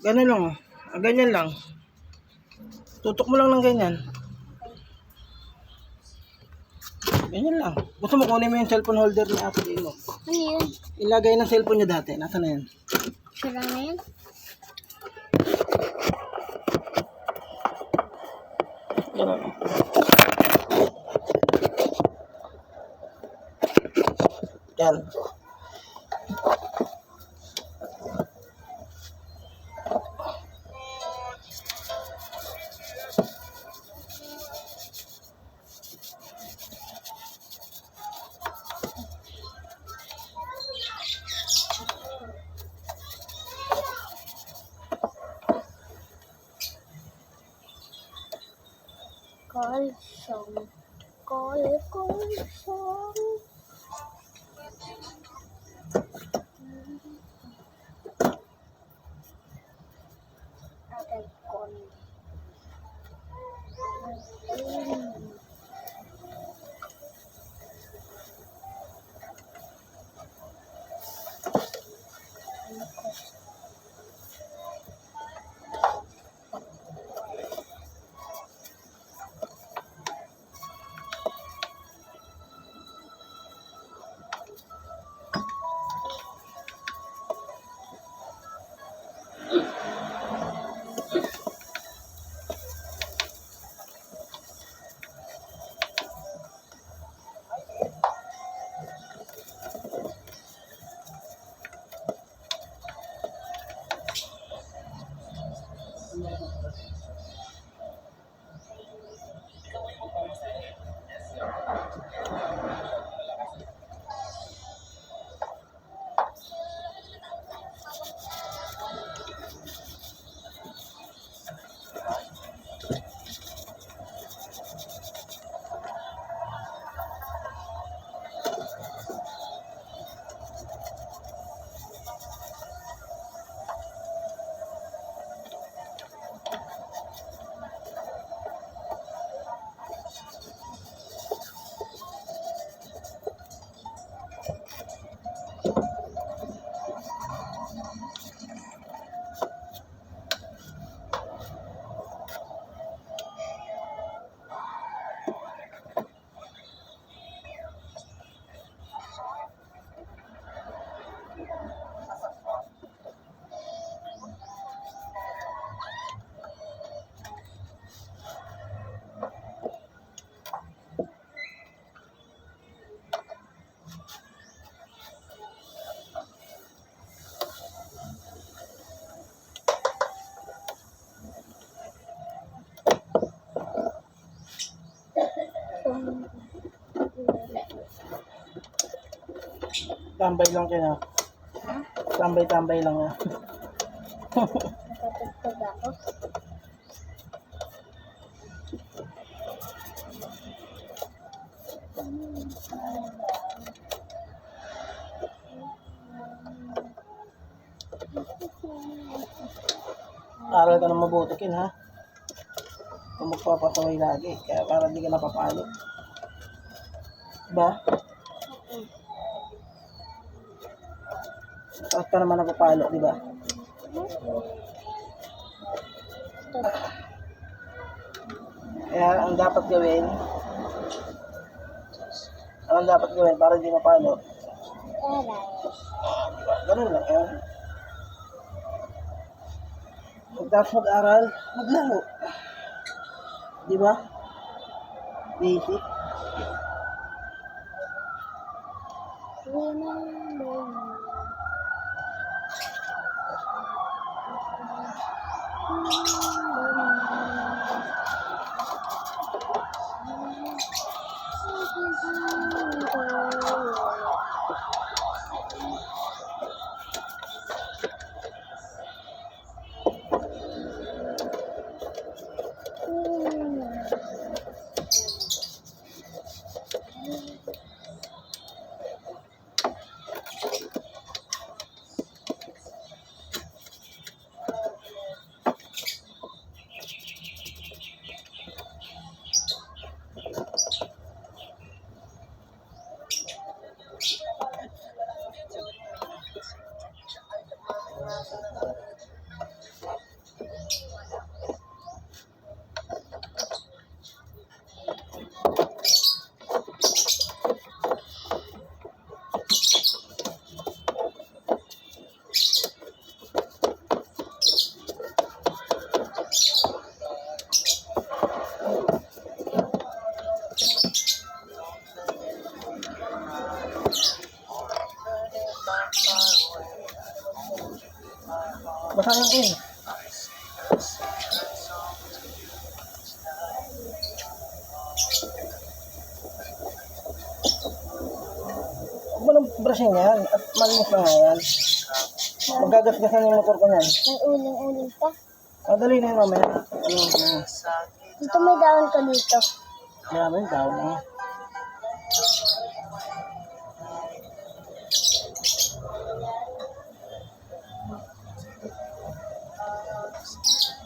Ganun lang. Ganyan lang. Tutok mo lang ng ganyan. Ganyan lang. Gusto mo kunin mo yung cellphone holder ni Ate Dino? Ano yun? Ilagay ng cellphone niya dati. Nasaan na yan? Sira na yun? Ganun. Yan. Colson. Colson. Aray kon. Tambay lang kayo. Tambay lang yan. Nakatagtag ako. Aral ka ng mabuti kin ha. Kung magpapasaway lagi. Kaya para hindi ka napapalo. Diba? Tapos pa naman napapalo, diba? Kaya ang dapat gawin, para hindi mapalo? Aray. Diba? Ganun lang yan. Pagkatapos mag-aral, maglaro. Diba? Basic. Basa yung kin. Huwag mo nang brushing yan at malinis na nga yan. Magagasgasan yung motor ko yan. May uling-uling pa. Madali na yun mamaya. Dito may daon ka dito. Maraming tao na.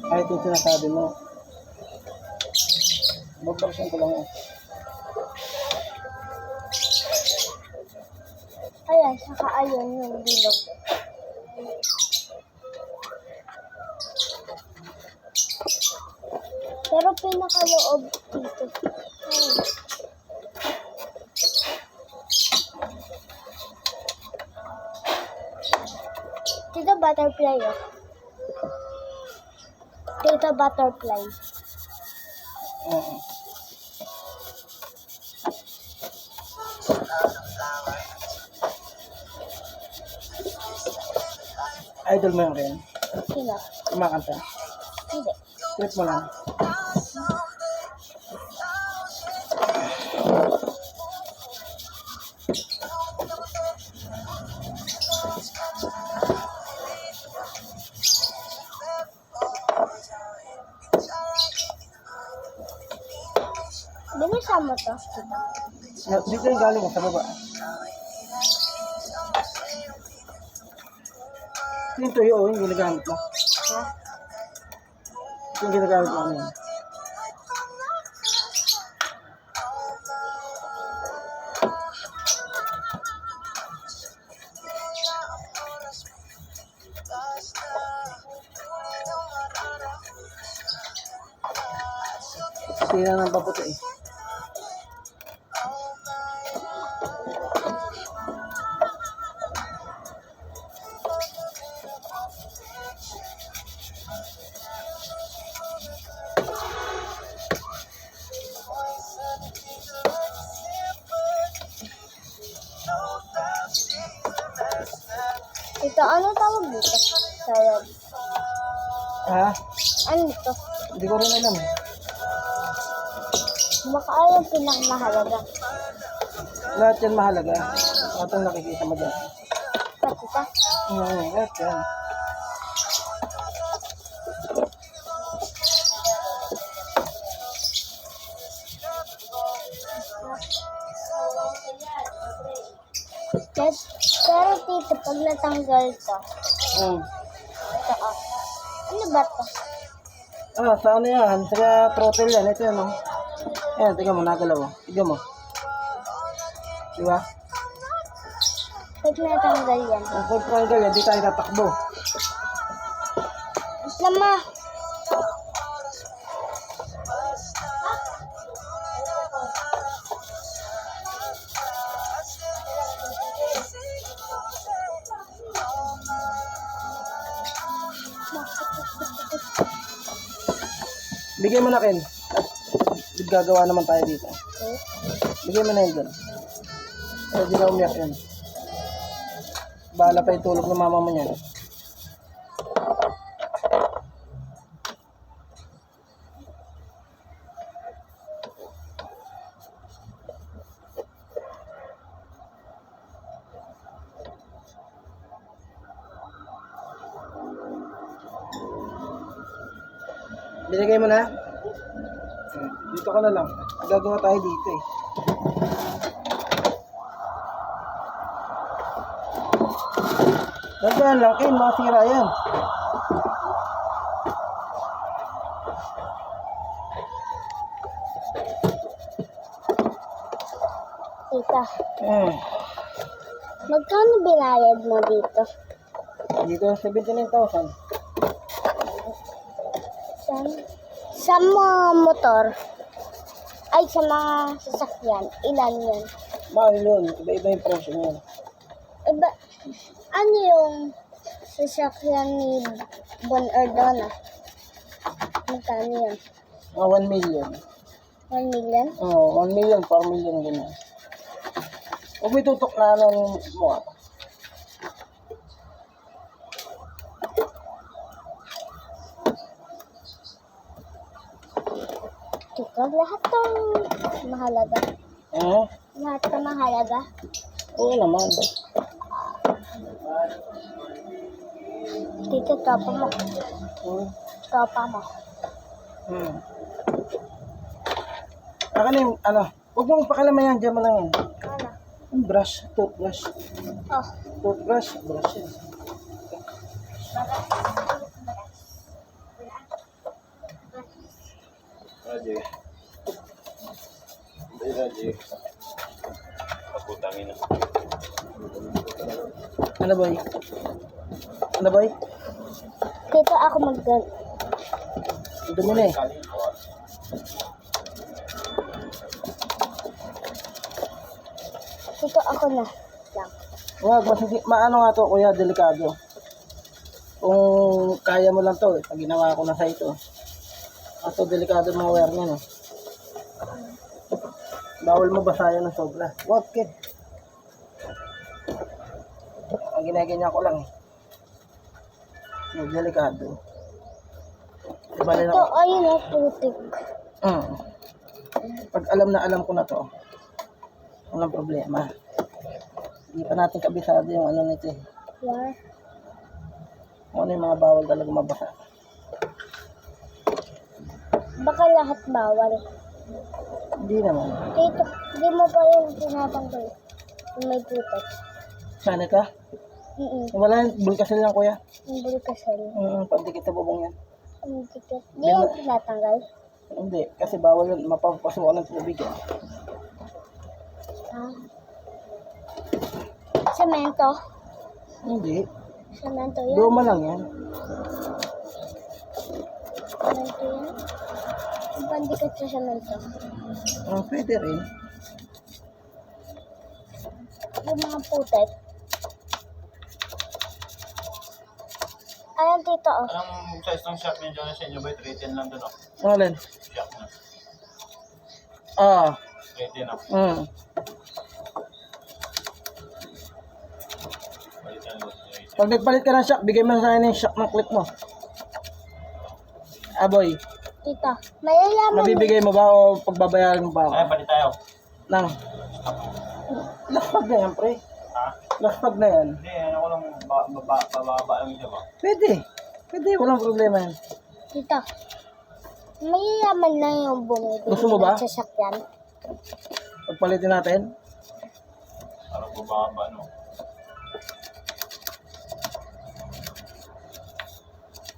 Kahit yung sinasabi mo. Mag-brushing ko lang yan. Ayan, saka ayun yung bilog. Pero pinakaloob dito. Ayun. Dito butterfly oh. Dito butterfly. Oo. Idol mo yung rin. Sino? Kumakanta. Hindi. Trip mo lang. Binasa mo to. Dito yung galing sa baba. Yung tuyo, yung ginagamit mo. Ha? Yung ginagamit mo ano. Sira ng paputi eh. Ito, ano tawag dito? Salad. Ha? Ano ito? Hindi ko rin alam. Baka ayaw pinakamahalaga. Lahat yan mahalaga. Lahat ang nakikita mo dyan. Pati ka. Lahat yan. Pero tito, pag natanggal to, Hmm. ito oh. Ano ba to? Sa ano yan? Sa throttle yan. Ito yan, oh. Ayan, tingnan mo, nagalaw. Oh. Tingnan mo. Diba? Pag natanggal yan. Ang pag-triangle yan, di tayo tatakbo. Lama. Bigay mo na, Ken. At gagawa naman tayo dito. Okay. Bigay mo na yun dyan. Di na umiyak yan. Bahala pa yung tulog ng mama mo niyan. Binigay mo na? Dito ka na lang. Gagawa tayo dito eh. Dagan lang, Ken. Masira yan. Tita, Hmm. magkano binayad mo dito? Dito, 79,000. Sa mga motor, ay sa mga sasakyan, ilan yun? Mahal yun. Iba-iba yung presyo niyan. Iba, ano yung sasakyan ni Bon Ordona? Magkano yun? Mga 1 million. 1 million? Oo, 1 million, 4 million ganyan. Huwag may tutok na ng mukha. Tito, lahat ng mahalaga. Lahat ng mahalaga. Oo naman. Tito, tropa mo. Hmm. Tropa mo. Akin na yung, huwag mong pakalaman yan, dyan mo lang yan. Ano? Yung brush, toothbrush. Oh. Toothbrush, brush yan. Raji. Hindi, Raji. Kaputangin na. Ano boy? Ano boy? Tito, ako mag-gun. Dumi na eh. Tito, ako na. Lang. Wag, maano nga to kuya, delikado. Kung kaya mo lang to, pag ginawa ko na sa ito. Ato, delikado mga wire niya, no? Bawal mo basayan ng sobra. Wag, kid. Ang ginaganyan ko lang, eh. Delikado. Bali Tito, na. ayun ang putik. Pag alam ko na to, walang problema. Hindi pa natin kabisado yung ano nito, eh. Yeah. Kung ano yung mga bawal talaga mabasa. Baka lahat bawal. Hindi naman. Tito, hindi mo pa rin tinatanggal. Yung may putik. Sana ka? Wala, bulkasil lang kuya. Yung bulkasal. Pagdikit sa bubong yan. Ang dikit. Di yan tinatanggal. Hindi, kasi bawal yun. Mapapasukan ng tubig yan. Ah. Semento. Hindi. Semento yan. Luma lang yan. Semento yan. Ang pandikit sa semento. Pwede rin. Yung mga putik. Ayan, tito, oh. Anong size ng shock niya dyan sa inyo ba? 310 lang doon, oh. Alin? Shock na. 310, oh. Palitan mo. Pag nagpalit ka ng shock, bigay mo sa akin yung shock ng clip mo. Boy, Tito, mayayaman. mabibigay mo ba o pagbabayaran mo ba ako? Ay, palit tayo. Nang, laspag na yan, pre. Ha? Laspag na yan. Hindi, ano ko lang, bababa lang isa ba? Pwede. Pwede, walang problema yan. Tito, mayayaman na yung bumibili Gusto mo ba? ng sasakyan. Pagpalitin natin. Parang bababa, no?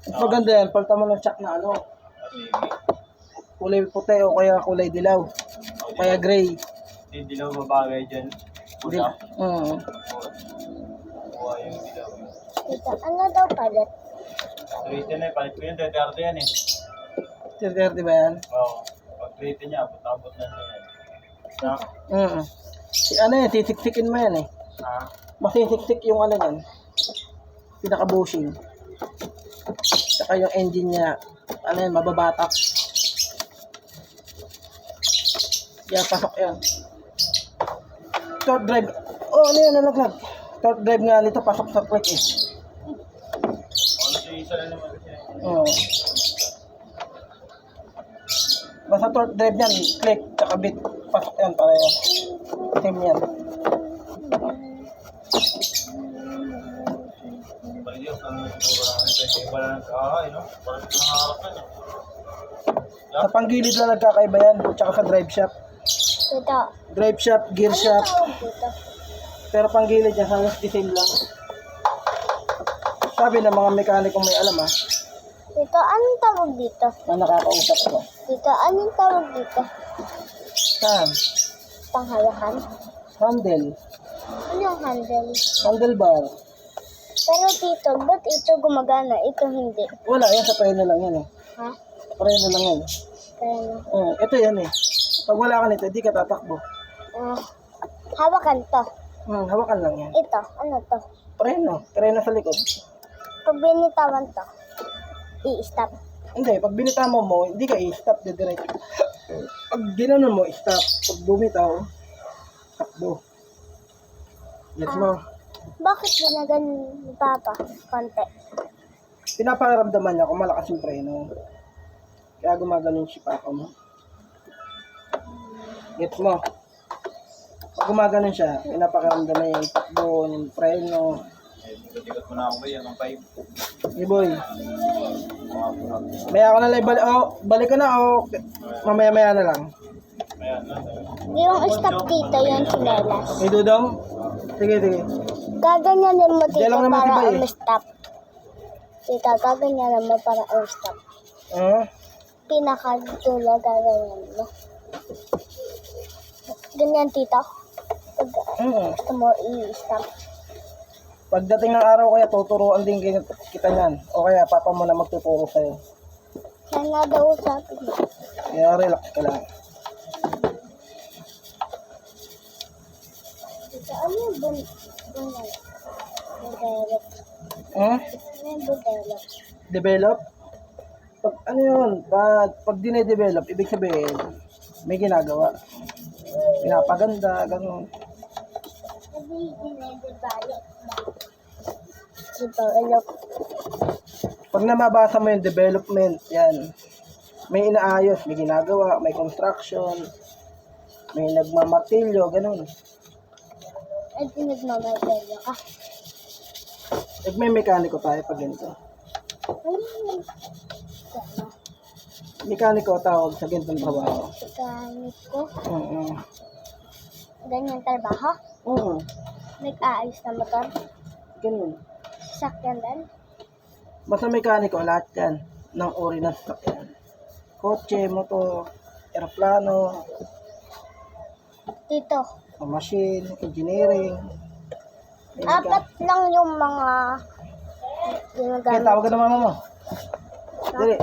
Mas maganda yan, palitan mo ng shock na ano. Kasi, Kulay puti o kaya kulay dilaw. Kaya gray. hindi dilaw babagay dyan. Di, Pusa. Kuha yung dilaw. Tito, ano daw palit? 310 na, palit ko yun, 30 yan eh. 30 ba yan? Oo. Pag 310 niya, abot na siya yan. Ha? Ano yan, sisiksikin mo yan eh. Ha? Masisiksik yung ano yan. Pinaka-bushing. Saka yung engine niya, ano yan, mababatak. Yan, pasok yan. Third drive. Oh, ano yan, nalaglag. Third drive nga nito, pasok sa click eh. Kasi isa lang naman kasi. Oo. Basta third drive yan, click, tsaka bit, pasok yan, pareho. Same yan. Paliyos ang siguro namin kasi iba lang nagkakahay, no? Parang nangarap na niya. Sa panggilid lang nagkakaiba yan, tsaka sa drive shaft. Tito, Drive shaft, gear ano shaft, tawag dito? pero panggilid yan, halos the same lang. Sabi ng mga mekanikong may alam ha, Tito, anong tawag dito? na nakakausap ko. Tito, anong tawag dito? Saan? Panghawakan? Handle. Ano yung handle? Handlebar. Pero tito, ba't ito gumagana? Ito hindi. Wala, yan sa preno lang yan eh. Ha? Preno lang yan. Kaya Ito yan eh. Pag wala ka nito, hindi ka tatakbo. hawakan to. Hawakan lang yan. Ito, ano to? Preno. Preno sa likod. Pag binitawan to, i-stop. Hindi, pag binitama mo, hindi ka i-stop, didiretso. Pag ginanon mo, stop. Pag bumitaw, takbo. Gets mo? Bakit ginagan ni Papa? Konti. Pinaparamdaman niya kung malakas yung preno. Kaya gumaganon si papa mo. Gets mo? Pag gumaganon siya, pinapakaramdam na yung takbo, yung preno. Ikot-ikot mo na ako ba yan, ang 5. Hey boy, maya ka na lang, balik ka na o mamaya-maya na lang. Ayan na. Yung stop dito, yung chinelas. May dudong? Sige, sige. Gaganyanin mo dito Diyan lang naman para iba eh. stop. Tita, gaganyanin mo para stop. Pinakadulo gaganyanin mo. Ganyan, tito. Pag gusto mo i-stop. Pagdating ng araw kaya tuturuan din kita niyan. O kaya papa mo na magtuturo sa'yo. Yan nga daw sa akin. Kaya relax ka lang. Tito, ano yung bunay? Develop. Ano yung develop? Develop? Pag ano yun, pag dine-develop, ibig sabihin, may ginagawa. Pinapaganda, gano'n. Sabi, dinedevelop. Develop. Pag namabasa mo yung development, yan. May inaayos, may ginagawa, may construction, may nagmamartilyo, gano'n. Ay, nagmamartelyo ka. May mekaniko tayo pag ganito. Ano yung Mekaniko tawag sa ganitong trabaho. mekaniko? Oo. Ganyan trabaho? Oo. Nag-aayos na motor? Ganun. Sasakyan din? Basta mekaniko, lahat yan. Ng uri ng sasakyan. Kotse, motor, aeroplano, Dito. machine, engineering. May Apat lang yung mga Kaya ginagamit. tawag ka ng mama mo. Dali.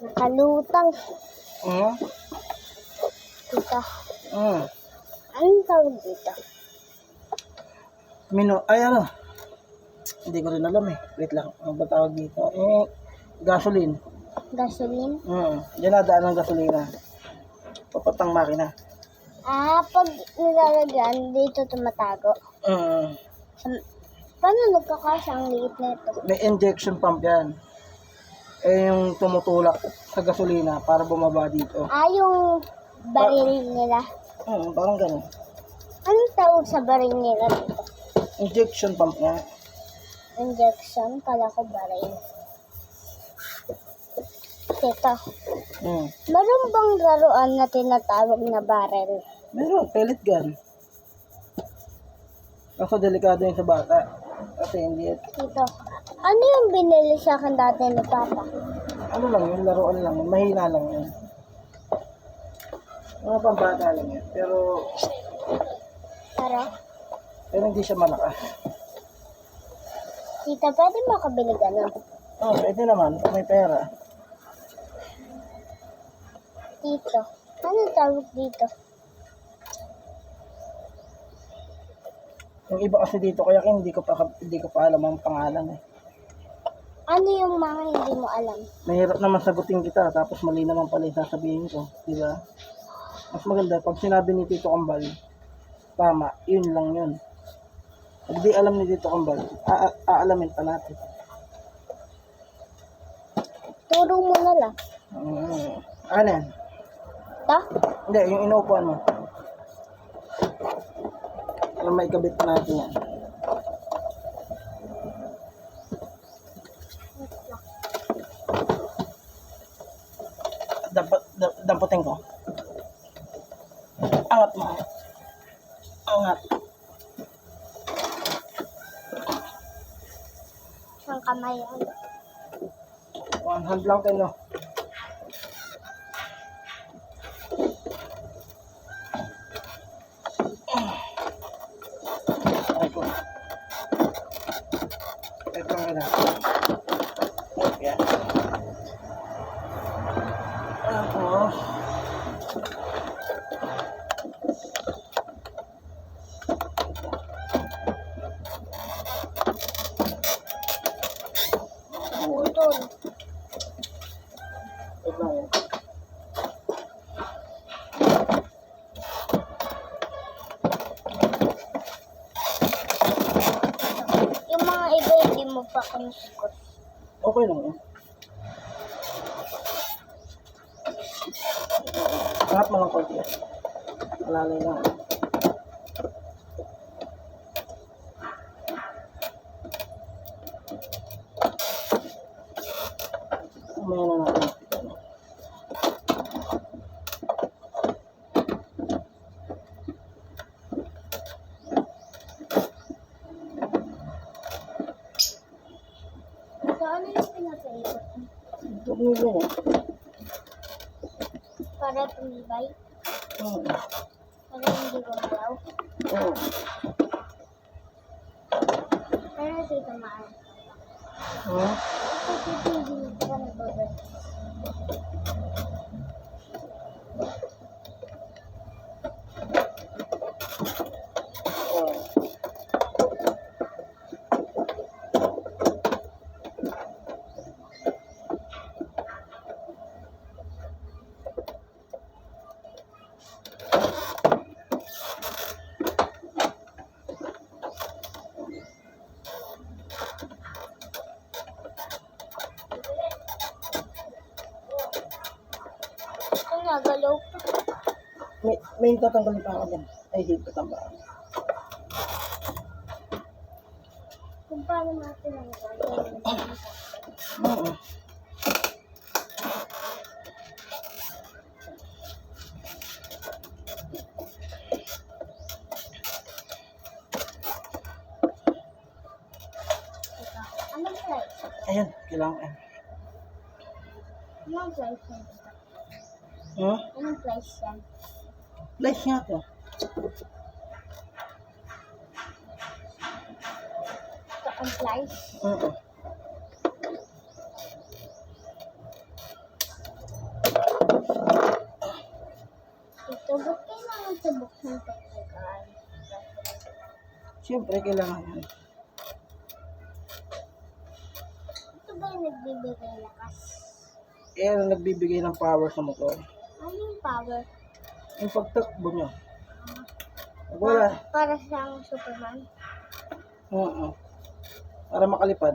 Nakalutang. Dito. Anong tawag dito? Ay ano? Hindi ko rin alam eh. Wait lang. Ano ba tawag dito? Gasoline. Gasoline? Diyan na daan ng gasolina. Papatang makina. Pag nilalagyan, dito tumatago. Paano nagkakasya ang liit na ito? May injection pump yan. Yung tumutulak sa gasolina para bumaba dito. Yung baril nila. Parang ganun. Anong tawag sa baril nila dito? Injection pump nga. Injection? Kala ko baril. Dito. Meron bang laruan na tinatawag na baril? Meron, pellet gun. Kaso delikado yun sa bata. Kasi hindi yan. Dito. Ano yung binili sa akin dati ni Papa? Ano lang yun, laruan lang yun. Mahina lang yun. Mga pambata lang yun. Pero hindi siya malakas. Tita, pwede makabili ganun? Pwede naman. Kung may pera. Dito. Ano tawag dito? Yung iba kasi dito, kaya hindi ko pa alam ang pangalan eh. Ano yung mga hindi mo alam? Mahirap naman sagutin kita, tapos mali naman pala yung sasabihin ko. Di ba? Mas maganda, pag sinabi ni Tito Kambal, tama, yun lang yun. Pag di alam ni Tito Kambal, aalamin pa natin. Turo mo na lang. Ano yan? Ta? Hindi, yung inuupuan mo. Para maikabit natin yan. Damputin ko. Angat mo. Angat. Ang kamay yan. One hand lang kayo. Ay ko. Ito lang na. Yan. Tapos, Utol. ito lang yan. Yung mga iba hindi mo pa kinuskus. Okay lang yan. Angat mo lang konti yan. Malalay lang. Umaya na natin. So, ano yung pinakaikot? Ito mo yan. Para tumibay? Oo. Para hindi gumalaw? Oo. Para hindi tumaan? Ha? Ito hindi ka nababad. Oo. Ito nagalaw pa. May tatanggalin pa ako dyan. Ay, higpit ang baka. Kung paano natin ang gagawin. Oo. Ito. Anong price? Ayan, kailangan. Anong price yan? Ha? Anong price yan? Lice nga to. Ito ang price. Oo. Ito, ba't kailangan sa buksan technical? Siyempre, kailangan yan. Ito ba yung nagbibigay lakas? Ayan ang nagbibigay ng power sa motor. Ano yung power? Yung pagtakbo nyo. Pag wala. Para siyang Superman? Oo. Para makalipad.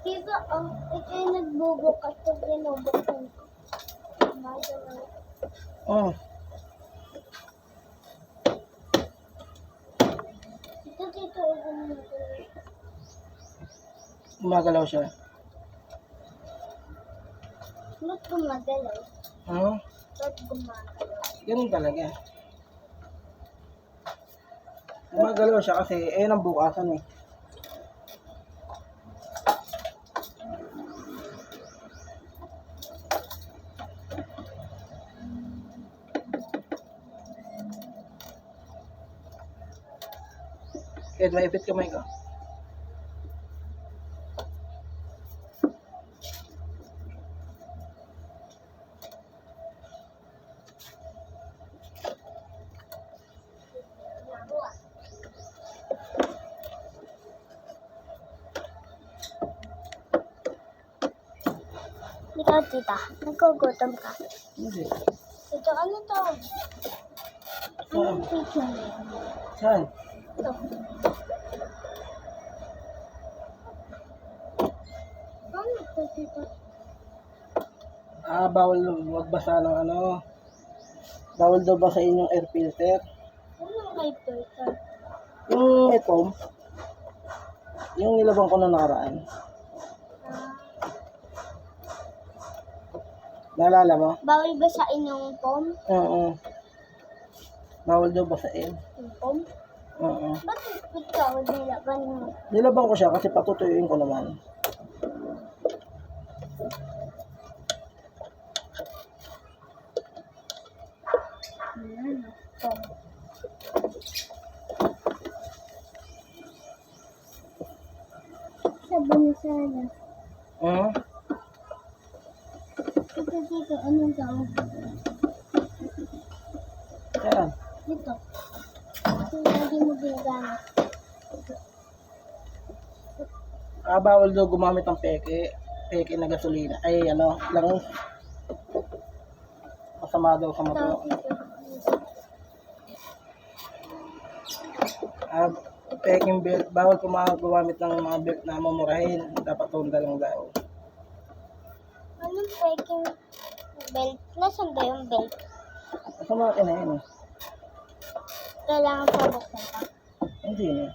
Diba, ito yung nagbubukas pag binubuksan ko. Oo. Ito dito, Gumagalaw siya. ba't gumagalaw? Oo. Ba't gumagalaw? Ganun talaga. Gumagalaw siya kasi ayun ang bukasan eh. Kaya maipit kamay ko. Ikaw, tita, nagkugutom ka. Hindi. Ito, ano to? Anong picture? Saan? Ito. Ano to, tita? Bawal magbasa ng ano. Bawal daw basahin yung air filter. Ano kay filter? Yung ito, yung nilabang ko na nakaraan. Naalala mo? Bawal ba sa inyong pom? Oo. Bawal daw basahin. Yung pom? Oo. Bakit ikaw nilaban mo? Nilabang ko siya kasi patutuyuin ko naman. Ano? Pom. Sabon sana. Hmm? Ito dito, anong tawag? Saan? Dito. Hindi mo ginagamit. Bawal daw gumamit ng peke. Peke na gasolina. Ay, ano, langis. Masama daw sa Ito, motor. dito. Peking belt. Bawal po gumamit ng mga belt na mamurahin. Dapat Honda lang daw. Anong peking belt? Nasaan ba yung belt? Masama ka na yun eh. Kailangan pa buksan pa. Hindi na.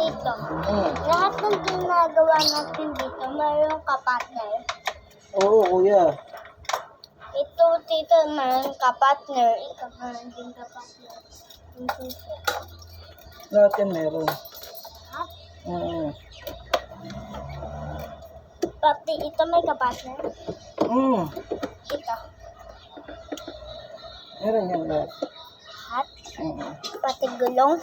Dito. Lahat ng ginagawa natin dito, mayroong kapatner. Oo, kuya. Ito, tito, mayroong kapatner. Ikaw, mayroon din kapatner. Yung susi. Lahat yan meron. Ha? Oo. Pati ito may kapatner. Ito. Meron yan lahat. Hat. Oo. Pati gulong.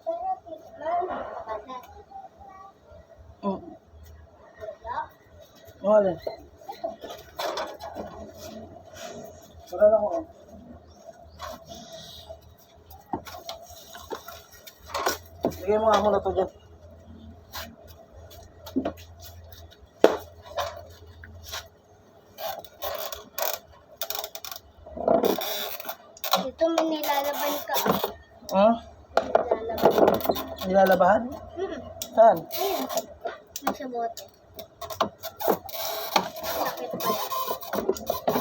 Pero tito, mayroong kapatner. Wala. Wala lang ako. Lagay mo nga muna to dyan. Dito may nilalaban ka. Hmm? Nilalaban. Nilalabahan? Saan? Ayun. Nasa bote. Sakit pala. Dito.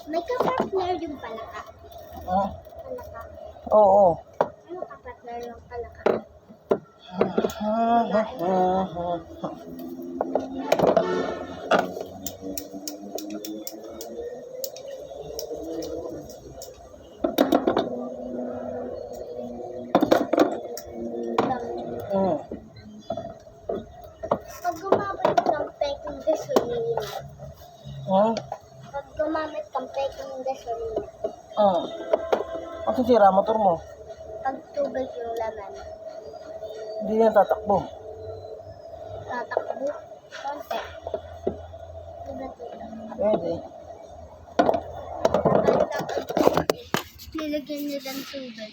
May kapatner yung palaka. Hmm? Palaka. Oo. Ano kapatner yung palaka? Pag gumamit ng peking gasolina. Pag gumamit ng peking gasolina. Kasi sira motor mo. Pag tubig yung laman. Hindi yan tatakbo. Tatakbo. Konti. Diba dito? Pwede. Kapag nilagyan nyo ng tubig,